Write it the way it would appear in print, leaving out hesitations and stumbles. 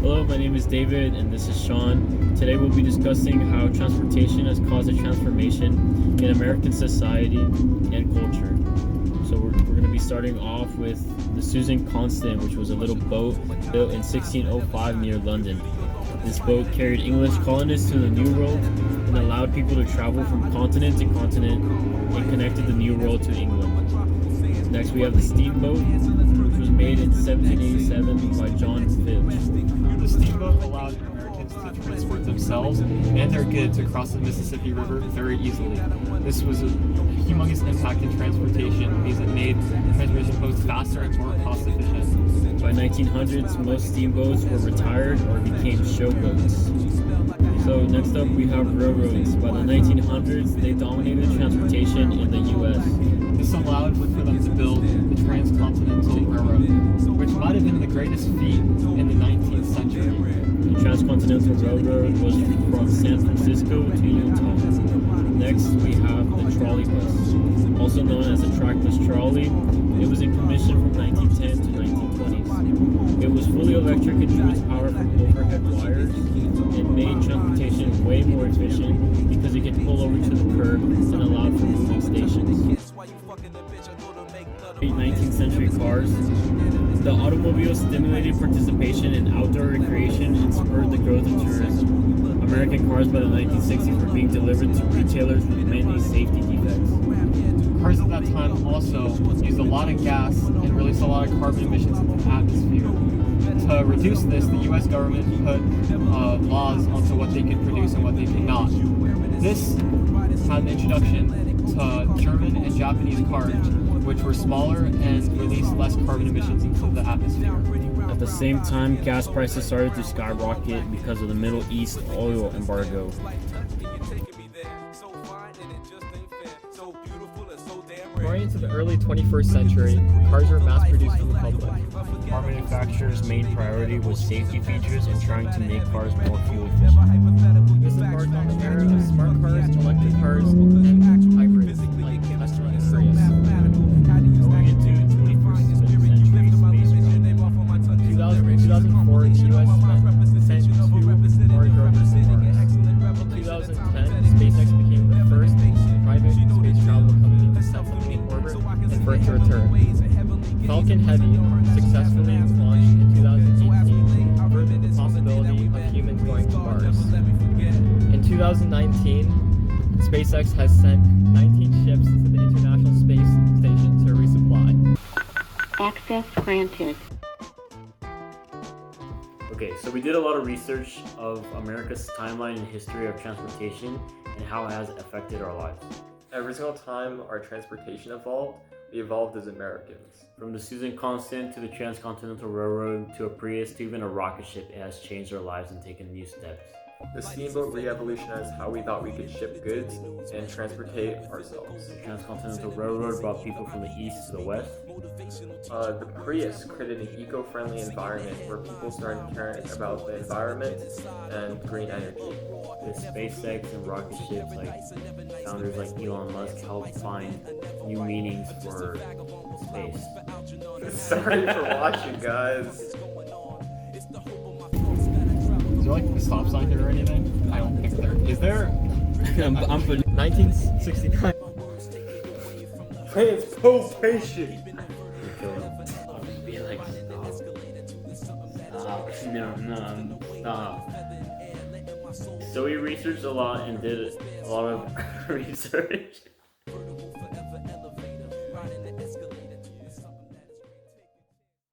Hello, my name is David and this is Sean. Today we'll be discussing how transportation has caused a transformation in American society and culture. So we're going to be starting off with the Susan Constant, which was a little boat built in 1605 near London. This boat carried English colonists to the New World and allowed people to travel from continent to continent and connected the New World to England. Next we have the steamboat, which was made in 1787 by John Fitch. The steamboat allowed Americans to transport themselves and their goods across the Mississippi River very easily. This was a humongous impact in transportation because it made transportation both faster and more cost efficient. By 1900s, most steamboats were retired or became showboats. So next up we have railroads. By the 1900s, they dominated transportation in the U.S. This allowed for them to build the Transcontinental Railroad, which might have been the greatest feat in the 19th century. The Transcontinental Railroad was from San Francisco to Utah. Next, we have the trolley bus, also known as a trackless trolley. It was in commission from 1910 to 1920s. It was fully electric and drew its power from overhead wires. It made transportation way more efficient because it could pull over to the curb and allowed for moving stations. 19th century cars. The automobile stimulated participation in outdoor recreation and spurred the growth of tourism. American cars by the 1960s were being delivered to retailers with many safety defects. Cars at that time also used a lot of gas and released a lot of carbon emissions into the atmosphere. To reduce this, the U.S. government put laws onto what they could produce and what they could not. This had an introduction to German and Japanese cars, which were smaller and released less carbon emissions into the atmosphere. At the same time, gas prices started to skyrocket because of the Middle East oil embargo. Going into the early 21st century, cars were mass-produced for the public. Car manufacturers' main priority was safety features and trying to make cars more fuel efficient. This embarked on the era of smart cars, electric cars, and hybrids like Tesla and Prius. Going into 21st century space travel. 2004, the U.S. sent two Mars rovers to Mars. In 2010, SpaceX became the first private space travel company to set something in orbit and for it to return. Falcon Heavy successfully launched in 2018, furthering the possibility of humans going to Mars. In 2019, SpaceX has sent 19 ships to the International Space Station to resupply. Access granted. Okay, so we did a lot of research of America's timeline and history of transportation and how it has affected our lives. Every single time our transportation evolved, we evolved as Americans. From the Susan Constant to the Transcontinental Railroad to a Prius to even a rocket ship, it has changed our lives and taken new steps. The steamboat re-evolutionized how we thought we could ship goods and transportate ourselves. The Transcontinental Railroad brought people from the east to the west. The Prius created an eco-friendly environment where people started caring about the environment and green energy. The SpaceX and rocket ships, like founders like Elon Musk, helped find new meanings for space. Sorry for watching, guys. Is there like a stop sign there or anything? I don't think there is. There? I'm for 1969. Transportation! I'll just be like, stop. So we researched a lot and did a lot of research.